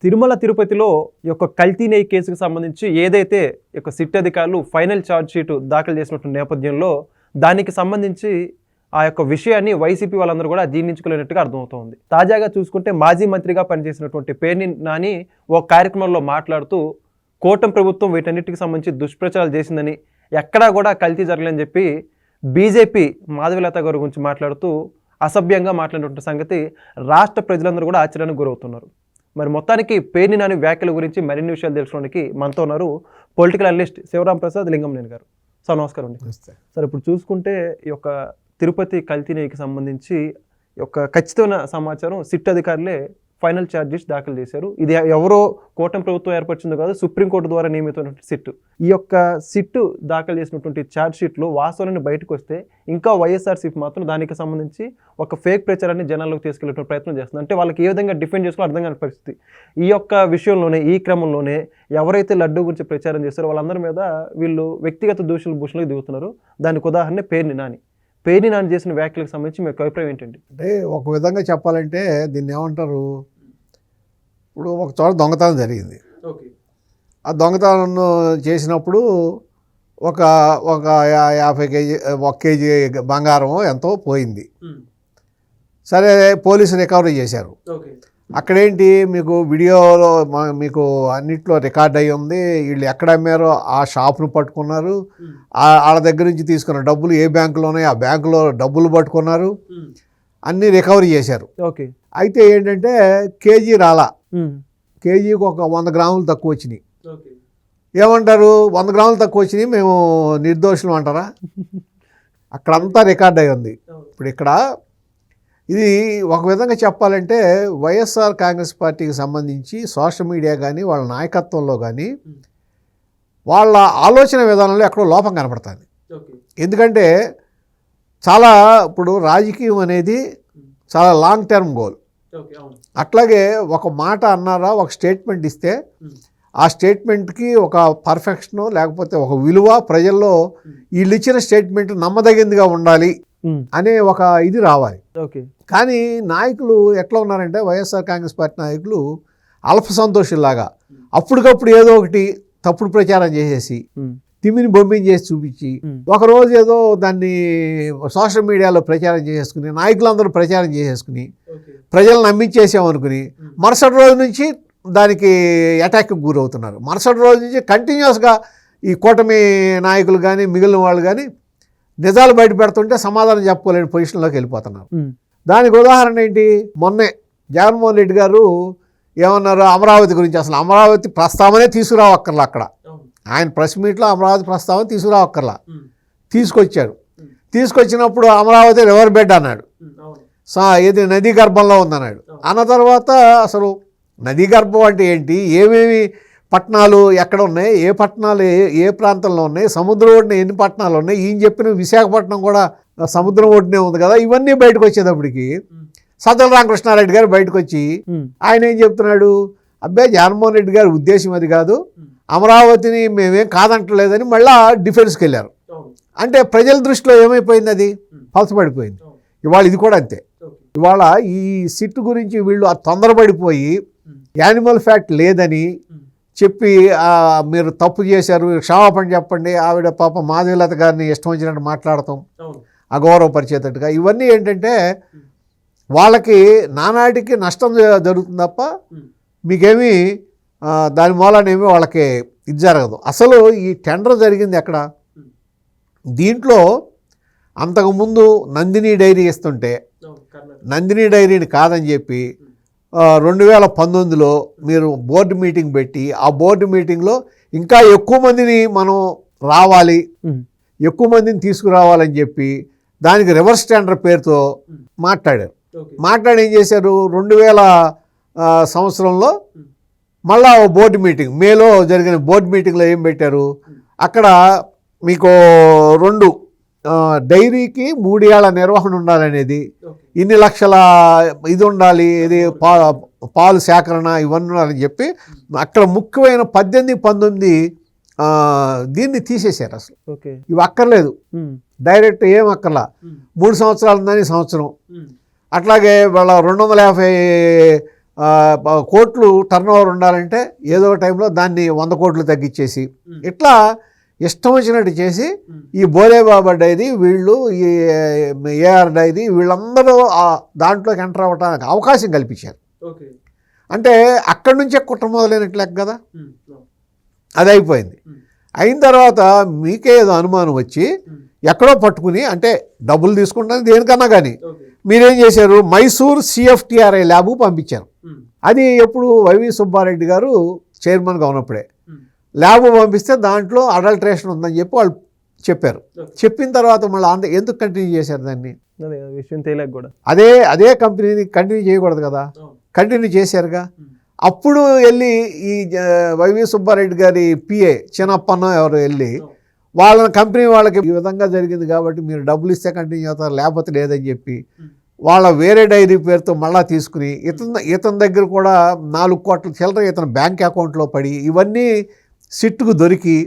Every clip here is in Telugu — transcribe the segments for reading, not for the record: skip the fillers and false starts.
తిరుమల తిరుపతిలో ఈ యొక్క కల్తీ నెయ్యి కేసుకు సంబంధించి ఏదైతే ఈ యొక్క సిట్ అధికారులు ఫైనల్ ఛార్జ్ షీట్ దాఖలు చేసినటువంటి నేపథ్యంలో దానికి సంబంధించి ఆ యొక్క విషయాన్ని వైసీపీ వాళ్ళందరూ కూడా జీర్ణించుకోలేనట్టుగా అర్థమవుతోంది. తాజాగా చూసుకుంటే మాజీ మంత్రిగా పనిచేసినటువంటి పేర్ని నాని ఓ కార్యక్రమంలో మాట్లాడుతూ కూటమి ప్రభుత్వం వీటన్నిటికి సంబంధించి దుష్ప్రచారాలు చేసిందని, ఎక్కడా కూడా కల్తీ జరగలేదని చెప్పి బీజేపీ మాధవీలత గారి గురించి మాట్లాడుతూ అసభ్యంగా మాట్లాడినటువంటి సంగతి రాష్ట్ర ప్రజలందరూ కూడా ఆశ్చర్యానికి గురవుతున్నారు. మరి మొత్తానికి పేర్ని నాని వ్యాఖ్యల గురించి మరిన్ని విషయాలు తెలుసుకోవడానికి మనతో ఉన్నారు పొలిటికల్ అనలిస్ట్ శివరాం ప్రసాద్ లింగంనేని గారు. సార్ నమస్కారం అండి. సార్ ఇప్పుడు చూసుకుంటే ఈ యొక్క తిరుపతి కల్తీ నెయ్యికి సంబంధించి ఈ యొక్క ఖచ్చితమైన సమాచారం సిట్ అధికారులే ఫైనల్ ఛార్జెస్ దాఖలు చేశారు. ఇది ఎవరో కూటమి ప్రభుత్వం ఏర్పరిచిందో కాదు, సుప్రీంకోర్టు ద్వారా నియమితమైనటువంటి సిట్. ఈ యొక్క సిట్ దాఖలు చేసినటువంటి ఛార్జ్ షీట్లో వాస్తవాన్ని బయటకు వస్తే ఇంకా వైఎస్ఆర్సీపీ మాత్రం దానికి సంబంధించి ఒక ఫేక్ ప్రచారాన్ని జనాల్లోకి తీసుకెళ్లే ప్రయత్నం చేస్తుంది. అంటే వాళ్ళకి ఏ విధంగా డిఫెండ్ చేసుకోవాలో అర్థం కాని పరిస్థితి. ఈ యొక్క విషయంలోనే, ఈ క్రమంలోనే ఎవరైతే లడ్డూ గురించి ప్రచారం చేస్తారో వాళ్ళందరి మీద వీళ్ళు వ్యక్తిగత భూషణలకు దిగుతున్నారు. దానికి ఉదాహరణ పేర్ని నాని చేసిన వ్యాఖ్యలకు సంబంధించి మీ అభిప్రాయం ఏంటండి? అంటే ఒక విధంగా చెప్పాలంటే దీన్ని ఏమంటారు, ఇప్పుడు ఒక చోట దొంగతనం జరిగింది. ఆ దొంగతనం చేసినప్పుడు ఒక 50 కేజీ 1 కేజీ బంగారం ఎంతో పోయింది. సరే, పోలీసు రికవరీ చేశారు. అక్కడేంటి, మీకు వీడియోలో మీకు అన్నిట్లో రికార్డ్ అయ్యి ఉంది. వీళ్ళు ఎక్కడ అమ్మారో ఆ షాప్ను పట్టుకున్నారు. వాళ్ళ దగ్గర నుంచి తీసుకున్న డబ్బులు ఏ బ్యాంకులో ఉన్నాయో ఆ బ్యాంకులో డబ్బులు పట్టుకున్నారు. అన్నీ రికవరీ చేశారు. ఓకే. అయితే ఏంటంటే కేజీ రాలా, కేజీకి ఒక 100 గ్రాములు తక్కువ వచ్చినాయి. ఏమంటారు, 100 గ్రాములు తక్కువ వచ్చినాయి, మేము నిర్దోషులు అంటారా? అక్కడంతా రికార్డ్ అయ్యి ఉంది. ఇప్పుడు ఇక్కడ ఇది ఒక విధంగా చెప్పాలంటే వైఎస్ఆర్ కాంగ్రెస్ పార్టీకి సంబంధించి సోషల్ మీడియా కానీ వాళ్ళ నాయకత్వంలో కానీ వాళ్ళ ఆలోచన విధానంలో ఎక్కడో లోపం కనపడుతుంది. ఎందుకంటే చాలా ఇప్పుడు రాజకీయం అనేది చాలా లాంగ్ టర్మ్ గోల్. అట్లాగే ఒక మాట అన్నారా, ఒక స్టేట్మెంట్ ఇస్తే ఆ స్టేట్మెంట్కి ఒక పర్ఫెక్షను లేకపోతే ఒక విలువ ప్రజల్లో వీళ్ళు ఇచ్చిన స్టేట్మెంట్ నమ్మదగిందిగా ఉండాలి అనే ఒక ఇది రావాలి. కానీ నాయకులు ఎట్లా ఉన్నారంటే వైఎస్ఆర్ కాంగ్రెస్ పార్టీ నాయకులు అల్ప సంతోషుల్లాగా అప్పటికప్పుడు ఏదో ఒకటి తప్పుడు ప్రచారం చేసేసి తిమ్మిని బొమ్మిని చేసి చూపించి ఒకరోజు ఏదో దాన్ని సోషల్ మీడియాలో ప్రచారం చేసేసుకుని నాయకులందరూ ప్రచారం చేసేసుకుని ప్రజలను నమ్మించేసామనుకుని మరుసటి రోజు నుంచి దానికి అటాక్కి గురవుతున్నారు. మరుసటి రోజు నుంచి కంటిన్యూస్గా ఈ కూటమి నాయకులు కానీ మిగిలిన వాళ్ళు కానీ నిజాలు బయట పెడుతుంటే సమాధానం చెప్పుకోలేని పొజిషన్లోకి వెళ్ళిపోతున్నారు. దానికి ఉదాహరణ ఏంటి, మొన్నే జగన్మోహన్ రెడ్డి గారు ఏమన్నారు, అమరావతి గురించి అసలు అమరావతి ప్రస్తావనే తీసుకురావక్కర్లా. అక్కడ ఆయన ప్రెస్ మీట్లో అమరావతి ప్రస్తావన తీసుకురావక్కర్లా, తీసుకొచ్చాడు. తీసుకొచ్చినప్పుడు అమరావతి రివర్ బెడ్ అన్నాడు, ఇది నదీ గర్భంలో ఉందన్నాడు. అన్న తర్వాత అసలు నదీ గర్భం అంటే ఏంటి, ఏమేమి పట్టణాలు ఎక్కడ ఉన్నాయి, ఏ పట్టణాలు ఏ ప్రాంతంలో ఉన్నాయి, సముద్రం ఒడ్డున ఎన్ని పట్టణాలు ఉన్నాయి, ఈయన చెప్పిన విశాఖపట్నం కూడా సముద్రం ఒడ్డునే ఉంది కదా. ఇవన్నీ బయటకు వచ్చేటప్పటికి సజ్జల రామకృష్ణారెడ్డి గారు బయటకు వచ్చి ఆయన ఏం చెప్తున్నాడు, అబ్బాయి జగన్మోహన్ రెడ్డి గారి ఉద్దేశం అది కాదు, అమరావతిని మేమేం కాదంటలేదని మళ్ళా డిఫెన్స్కి వెళ్ళారు. అంటే ప్రజల దృష్టిలో ఏమైపోయింది, అది పలసపడిపోయింది. ఇవాళ ఇది కూడా అంతే. ఇవాళ ఈ సిట్ గురించి వీళ్ళు తొందరపడిపోయి యానిమల్ ఫ్యాక్ట్ లేదని చెప్పి మీరు తప్పు చేశారు, క్షమాపణ చెప్పండి, ఆవిడ పాప మాధవీలత గారిని ఇష్టం వచ్చినట్టు మాట్లాడతాం అగౌరవపరిచేటట్టుగా, ఇవన్నీ ఏంటంటే వాళ్ళకి నానాటికి నష్టం జరుగుతుంది తప్ప మీకేమీ దాని మూలనేమి వాళ్ళకి ఇది జరగదు. అసలు ఈ టెండర్ జరిగింది ఎక్కడ, దీంట్లో అంతకుముందు నందిని డైరీ ఇస్తుంటే నందిని డైరీని కాదని చెప్పి 2019లో మీరు బోర్డు మీటింగ్ పెట్టి ఆ బోర్డు మీటింగ్లో ఇంకా ఎక్కువ మందిని మనం రావాలి, ఎక్కువ మందిని తీసుకురావాలని చెప్పి దానికి రివర్స్ టెండర్ పేరుతో మాట్లాడారు. మాట్లాడి ఏం చేశారు, 2000 సంవత్సరంలో మళ్ళా బోర్డు మీటింగ్, మేలో జరిగిన బోర్డు మీటింగ్లో ఏం పెట్టారు, అక్కడ మీకు 2 డైరీకి 3 ఏళ్ల నిర్వహణ ఉండాలనేది, ఇన్ని లక్షల ఇది ఉండాలి, ఇది పాలు సేకరణ ఇవన్నీ ఉండాలని చెప్పి అక్కడ ముఖ్యమైన 18, 19 దీన్ని తీసేశారు. అసలు ఇవి అక్కర్లేదు, డైరెక్ట్ ఏం అక్కర్లా, 3 సంవత్సరాలు ఉందని సంవత్సరం, అట్లాగే వాళ్ళ 250 కోట్లు టర్న్ ఓవర్ ఉండాలంటే ఏదో టైంలో దాన్ని 100 కోట్లు తగ్గించేసి ఇట్లా ఇష్టం వచ్చినట్టు చేసి ఈ బోలేబాబా డైరీ వీళ్ళు ఈ ఏఆర్ డైరీ వీళ్ళందరూ దాంట్లోకి ఎంటర్ అవ్వడానికి అవకాశం కల్పించారు. అంటే అక్కడి నుంచే కుట్ర మొదలైనట్లు లెక్క కదా. అది అయిపోయింది. అయిన తర్వాత మీకే ఏదో అనుమానం వచ్చి ఎక్కడో పట్టుకుని అంటే డబ్బులు తీసుకుంటాను దేనికన్నా కానీ మీరేం చేశారు, మైసూర్ సిఎఫ్టిఆర్ఐ ల్యాబ్ పంపించారు. అది ఎప్పుడు వైవి సుబ్బారెడ్డి గారు చైర్మన్గా ఉన్నప్పుడే ల్యాబ్ పంపిస్తే దాంట్లో అడల్ట్రేషన్ ఉందని చెప్పి వాళ్ళు చెప్పారు. చెప్పిన తర్వాత మళ్ళీ ఎందుకు కంటిన్యూ చేశారు దాన్ని, విషయం తెలియక కూడా అదే కంపెనీని కంటిన్యూ చేయకూడదు కదా, కంటిన్యూ చేశారుగా. అప్పుడు వెళ్ళి ఈ వైవి సుబ్బారెడ్డి గారి పిఏ చిన్నప్పన్న ఎవరు వెళ్ళి వాళ్ళ కంపెనీ వాళ్ళకి ఈ విధంగా జరిగింది కాబట్టి మీరు డబ్బులు ఇస్తే కంటిన్యూ అవుతారు లేకపోతే లేదని చెప్పి వాళ్ళ వేరే డైరీ పేరుతో మళ్ళా తీసుకుని ఇతని దగ్గర కూడా 4 కోట్ల చిల్లర ఇతని బ్యాంక్ అకౌంట్లో పడి ఇవన్నీ సిట్కు దొరికి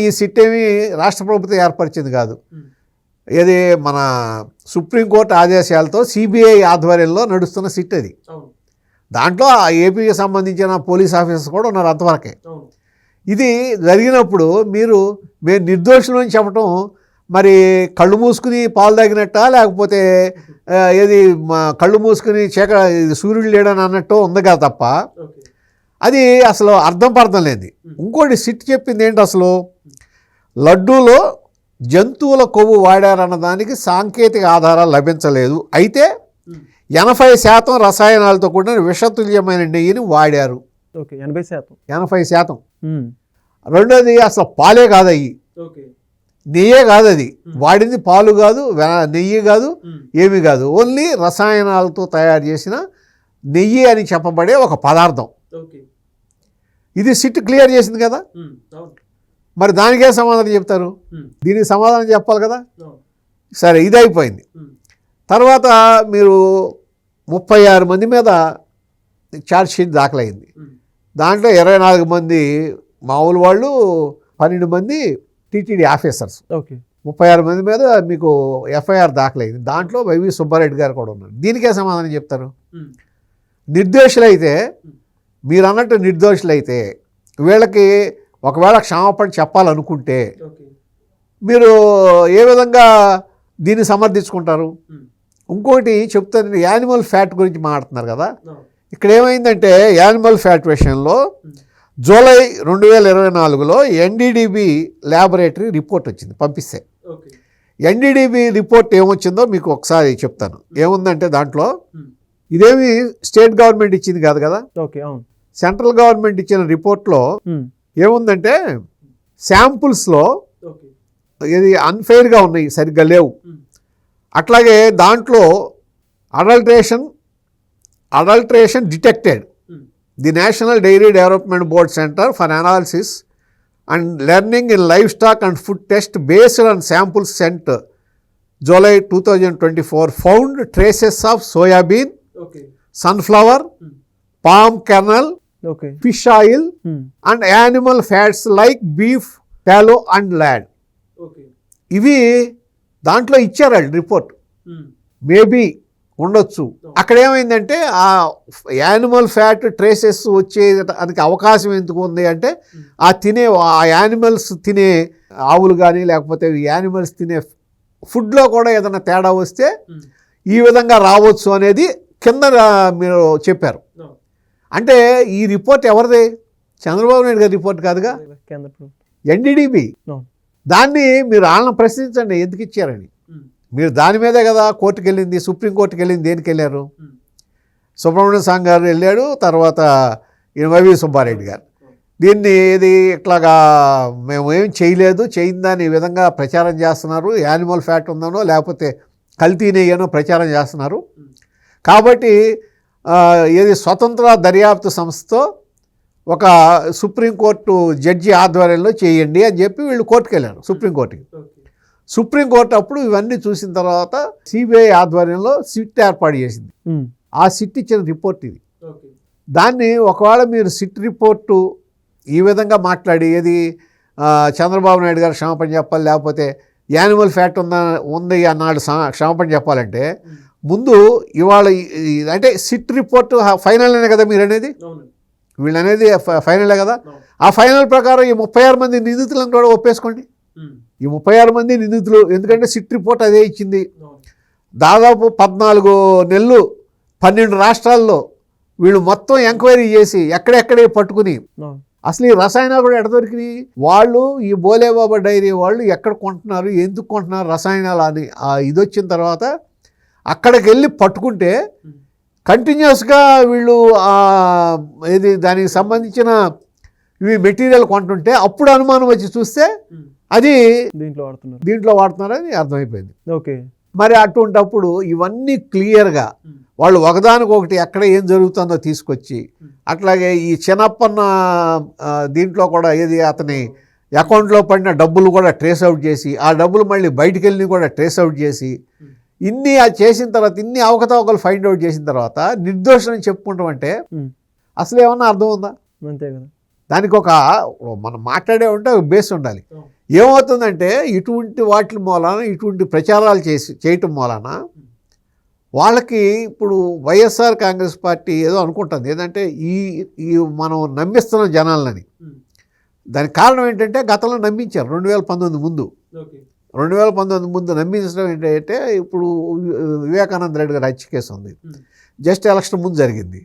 ఈ సిట్ ఏమి రాష్ట్ర ప్రభుత్వం ఏర్పరిచింది కాదు, ఇది మన సుప్రీంకోర్టు ఆదేశాలతో సిబిఐ ఆధ్వర్యంలో నడుస్తున్న సిట్ అది. దాంట్లో ఆ ఏపీకి సంబంధించిన పోలీస్ ఆఫీసర్స్ కూడా ఉన్నారు అంతవరకే. ఇది జరిగినప్పుడు మేము నిర్దోషులని చెప్పటం మరి కళ్ళు మూసుకుని పాలు తాగినట్ట లేకపోతే కళ్ళు మూసుకుని సూర్యుడు లేడని అన్నట్టు ఉంది కదా తప్ప అది అసలు అర్థం పర్థం లేదు. ఇంకోటి సిట్ చెప్పింది ఏంటి, అసలు లడ్డూలో జంతువుల కొవ్వు వాడారన్న దానికి సాంకేతిక ఆధారాలు లభించలేదు, అయితే 80% రసాయనాలతో కూడిన విషతుల్యమైన నెయ్యిని వాడారు. 80%. రెండోది అసలు పాలే కాదు అయ్యి, నెయ్యే కాదు, అది వాడింది పాలు కాదు, నెయ్యి కాదు, ఏమి కాదు, ఓన్లీ రసాయనాలతో తయారు చేసిన నెయ్యి అని చెప్పబడే ఒక పదార్థం. ఇది సిట్ క్లియర్ చేసింది కదా. మరి దానికే సమాధానం చెప్తారు, దీనికి సమాధానం చెప్పాలి కదా. సరే, ఇది అయిపోయింది. తర్వాత మీరు 36 మంది మీద ఛార్జ్ షీట్ దాఖలైంది. దాంట్లో 24 మంది మామూలు వాళ్ళు, 12 మంది టీటీడీ ఆఫీసర్స్, 36 మంది మీద మీకు ఎఫ్ఐఆర్ దాఖలైంది. దాంట్లో వైవి సుబ్బారెడ్డి గారు కూడా ఉన్నారు. దీనికే సమాధానం చెప్తారు. నిర్దోషులైతే మీరు అన్నట్టు నిర్దోషులైతే వీళ్ళకి ఒకవేళ క్షమాపణ చెప్పాలనుకుంటే మీరు ఏ విధంగా దీన్ని సమర్థించుకుంటారు? ఇంకోటి చెప్తాను, యానిమల్ ఫ్యాట్ గురించి మాట్లాడుతున్నారు కదా. ఇక్కడ ఏమైందంటే యానిమల్ ఫ్యాట్ విషయంలో జూలై 2024లో ఎన్డీడీబీ ల్యాబొరేటరీ రిపోర్ట్ వచ్చింది పంపిస్తే. ఎన్డీడీబీ రిపోర్ట్ ఏమొచ్చిందో మీకు ఒకసారి చెప్తాను. ఏముందంటే దాంట్లో ఇదేమి స్టేట్ గవర్నమెంట్ ఇచ్చింది కాదు కదా, సెంట్రల్ గవర్నమెంట్ ఇచ్చిన రిపోర్ట్లో ఏముందంటే శాంపుల్స్లో ఇది అన్ఫెయిర్గా ఉన్నాయి, సరిగ్గా లేవు. అట్లాగే దాంట్లో adulteration detected. The National Dairy Development Board Centre for Analysis and Learning in Livestock and Food test based on samples sent July 2024 found traces of soybean, sunflower, palm kernel, fish oil and animal fats like beef, tallow and lard. ఇవి దాంట్లో ఇచ్చారు వాళ్ళు రిపోర్ట్. మేబీ ఉండొచ్చు. అక్కడ ఏమైందంటే ఆ యానిమల్ ఫ్యాట్ ట్రేసెస్ వచ్చేదానికి అవకాశం ఎందుకు ఉంది అంటే ఆ యానిమల్స్ తినే ఆవులు కానీ లేకపోతే యానిమల్స్ తినే ఫుడ్లో కూడా ఏదైనా తేడా వస్తే ఈ విధంగా రావచ్చు అనేది కింద మీరు చెప్పారు. అంటే ఈ రిపోర్ట్ ఎవరిది? చంద్రబాబు నాయుడు గారి రిపోర్ట్ కాదుగా, ఎన్డీడీబీ. దాన్ని మీరు వాళ్ళని ప్రశ్నించండి ఎందుకు ఇచ్చారని. మీరు దాని మీదే కదా కోర్టుకు వెళ్ళింది, సుప్రీంకోర్టుకు వెళ్ళింది. దేనికి వెళ్ళారు? సుబ్రహ్మణ్యం స్వామి గారు వెళ్ళాడు, తర్వాత వైవి సుబ్బారెడ్డి గారు. దీన్ని ఇది ఇట్లాగా మేము ఏం చేయలేదు, చేయిందని ఈ విధంగా ప్రచారం చేస్తున్నారు. యానిమల్ ఫ్యాట్ ఉందనో లేకపోతే కల్తీ నెయ్యనో ప్రచారం చేస్తున్నారు. కాబట్టి ఇది స్వతంత్ర దర్యాప్తు సంస్థతో ఒక సుప్రీంకోర్టు జడ్జి ఆధ్వర్యంలో చేయండి అని చెప్పి వీళ్ళు కోర్టుకు వెళ్ళారు, సుప్రీంకోర్టుకి. సుప్రీంకోర్టు అప్పుడు ఇవన్నీ చూసిన తర్వాత సిబిఐ ఆధ్వర్యంలో సిట్ ఏర్పాటు చేసింది. ఆ సిట్ ఇచ్చిన రిపోర్ట్ ఇది. దాన్ని ఒకవేళ మీరు సిట్ రిపోర్టు ఈ విధంగా మాట్లాడి ఏది చంద్రబాబు నాయుడు గారు క్షమాపణ చెప్పాలి లేకపోతే యానిమల్ ఫ్యాట్ ఉంది అన్నాడు క్షమాపణ చెప్పాలంటే ముందు ఇవాళ అంటే సిట్ రిపోర్ట్ ఫైనల్ అనే కదా మీరు అనేది, వీళ్ళు అనేది ఫైనలే కదా. ఆ ఫైనల్ ప్రకారం ఈ 36 మంది నిందితులను కూడా ఒప్పేసుకోండి. ఈ 36 మంది నిందితులు, ఎందుకంటే సిట్ రిపోర్ట్ అదే ఇచ్చింది. దాదాపు 14 నెలలు 12 రాష్ట్రాల్లో వీళ్ళు మొత్తం ఎంక్వైరీ చేసి ఎక్కడెక్కడే పట్టుకుని అసలు ఈ రసాయనాలు కూడా ఎక్కడ దొరికినాయి, వాళ్ళు ఈ బోలేబాబా డైరీ వాళ్ళు ఎక్కడ కొంటున్నారు, ఎందుకు కొంటున్నారు రసాయనాలు అని ఇది వచ్చిన తర్వాత అక్కడికి వెళ్ళి పట్టుకుంటే కంటిన్యూస్గా వీళ్ళు ఇది దానికి సంబంధించిన ఇవి మెటీరియల్ కొంటుంటే అప్పుడు అనుమానం వచ్చి చూస్తే అది దీంట్లో వాడుతున్నారని అర్థమైపోయింది. ఓకే, మరి అటువంటప్పుడు ఇవన్నీ క్లియర్గా వాళ్ళు ఒకదానికొకటి ఎక్కడ ఏం జరుగుతుందో తీసుకొచ్చి, అట్లాగే ఈ చిన్నప్పన్న దీంట్లో కూడా ఏది అతని అకౌంట్లో పడిన డబ్బులు కూడా ట్రేస్ అవుట్ చేసి, ఆ డబ్బులు మళ్ళీ బయటికి వెళ్ళి కూడా ట్రేస్ అవుట్ చేసి, ఇన్ని చేసిన తర్వాత ఇన్ని అవకతవకలు ఫైండ్ అవుట్ చేసిన తర్వాత నిర్దోషని చెప్పుకుంటామంటే అసలు ఏమన్నా అర్థం ఉందా? అంతే కదా. దానికి ఒక మనం మాట్లాడే ఉంటే ఒక బేస్ ఉండాలి. ఏమవుతుందంటే ఇటువంటి వాటి మూలాన ఇటువంటి ప్రచారాలు చేయటం మూలాన వాళ్ళకి ఇప్పుడు వైఎస్ఆర్ కాంగ్రెస్ పార్టీ ఏదో అనుకుంటుంది ఏంటంటే ఈ మనం నమ్మిస్తున్నాం జనాలని. దానికి కారణం ఏంటంటే గతంలో నమ్మించారు 2019 ముందు. 2019 ముందు నమ్మించడం ఏంటంటే ఇప్పుడు వివేకానంద రెడ్డి గారి హత్య కేసు ఉంది, జస్ట్ ఎలక్షన్ ముందు జరిగింది.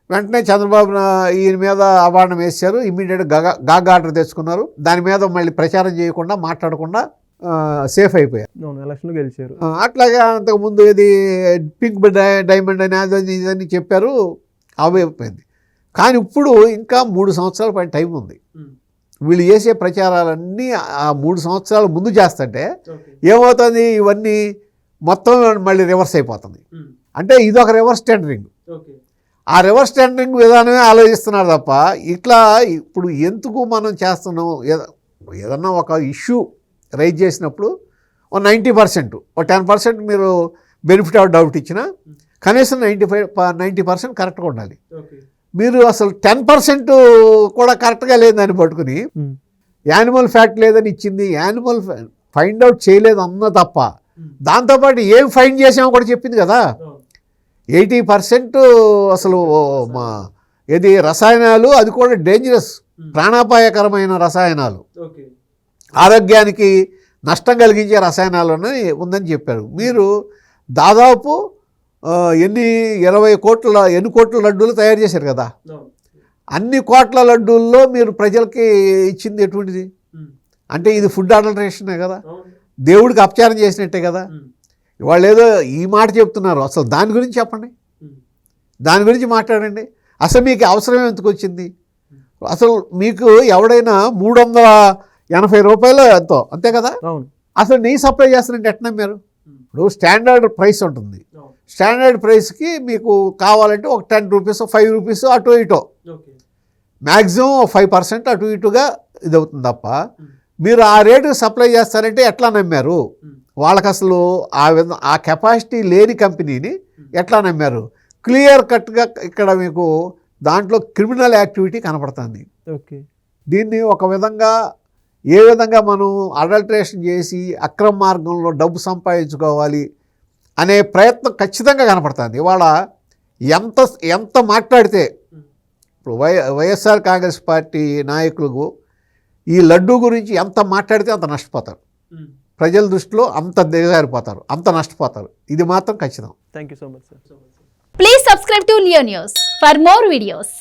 వెంటనే చంద్రబాబు ఈయన మీద అవార్డు వేశారు, ఇమ్మీడియట్గా గాగా ఆర్డర్ తెచ్చుకున్నారు. దాని మీద మళ్ళీ ప్రచారం చేయకుండా మాట్లాడకుండా సేఫ్ అయిపోయారు, ఎలక్షన్ గెలిచారు. అట్లాగే అంతకుముందు ఇది పింక్ డైమండ్ అని అదని ఇదని చెప్పారు, అయిపోయింది. కానీ ఇప్పుడు ఇంకా 3 సంవత్సరాల పైన టైం ఉంది. వీళ్ళు చేసే ప్రచారాలన్నీ ఆ 3 సంవత్సరాల ముందు చేస్తుంటే ఏమవుతుంది, ఇవన్నీ మొత్తం మళ్ళీ రివర్స్ అయిపోతుంది. అంటే ఇదొక రివర్స్ టెండరింగ్. ఆ రివర్స్ టెండరింగ్ విధానమే ఆలోచిస్తున్నారు తప్ప ఇట్లా ఇప్పుడు ఎందుకు మనం చేస్తున్నాం, ఏదన్నా ఒక ఇష్యూ రైజ్ చేసినప్పుడు 90% 10% మీరు బెనిఫిట్ ఆఫ్ డౌట్ ఇచ్చినా కనీసం 90% కరెక్ట్గా ఉండాలి. మీరు అసలు 10% కూడా కరెక్ట్గా లేదని పట్టుకుని యానిమల్ ఫ్యాక్ట్ లేదని ఇచ్చింది, యానిమల్ ఫైండ్ అవుట్ చేయలేదు అన్న తప్ప దాంతోపాటు ఏం ఫైండ్ చేసామో కూడా చెప్పింది కదా. 80% అసలు ఏది రసాయనాలు, అది కూడా డేంజరస్ ప్రాణాపాయకరమైన రసాయనాలు, ఆరోగ్యానికి నష్టం కలిగించే రసాయనాలు ఉందని చెప్పారు. మీరు దాదాపు ఎన్ని కోట్ల లడ్డూలు తయారు చేశారు కదా. అన్ని కోట్ల లడ్డూల్లో మీరు ప్రజలకి ఇచ్చింది ఎటువంటిది అంటే ఇది ఫుడ్ అడల్టరేషనే కదా, దేవుడికి అపచారం చేసినట్టే కదా. వాళ్ళు ఏదో ఈ మాట చెప్తున్నారు, అసలు దాని గురించి చెప్పండి, దాని గురించి మాట్లాడండి. అసలు మీకు అవసరం ఎందుకు వచ్చింది? అసలు మీకు ఎవడైనా 380 రూపాయలు ఎంతో అంతే కదా, అసలు నెయ్యి సప్లై చేస్తారంటే ఎట్లా నమ్మారు? ఇప్పుడు స్టాండర్డ్ ప్రైస్ ఉంటుంది, స్టాండర్డ్ ప్రైస్కి మీకు కావాలంటే ఒక 10 రూపీస్ 5 రూపీస్ అటు ఇటో మ్యాక్సిమం 5% అటు ఇటుగా ఇది అవుతుంది తప్ప మీరు ఆ రేటుకి సప్లై చేస్తారంటే ఎట్లా నమ్మారు? వాళ్ళకి అసలు ఆ కెపాసిటీ లేని కంపెనీని ఎట్లా నమ్మారు? క్లియర్ కట్గా ఇక్కడ మీకు దాంట్లో క్రిమినల్ యాక్టివిటీ కనపడుతుంది. ఓకే, దీన్ని ఒక విధంగా ఏ విధంగా మనం అడల్టరేషన్ చేసి అక్రమ మార్గంలో డబ్బు సంపాదించుకోవాలి అనే ప్రయత్నం ఖచ్చితంగా కనపడుతుంది. ఇవాళ ఎంత మాట్లాడితే ఇప్పుడు వైఎస్ఆర్ కాంగ్రెస్ పార్టీ నాయకులకు ఈ లడ్డూ గురించి ఎంత మాట్లాడితే అంత నష్టపోతారు, ప్రజల దృష్టిలో అంత దిగజారిపోతారు, అంత నష్టపోతారు. ఇది మాత్రం ఖచ్చితం. Thank you so much sir. Please subscribe to Leo news for more videos.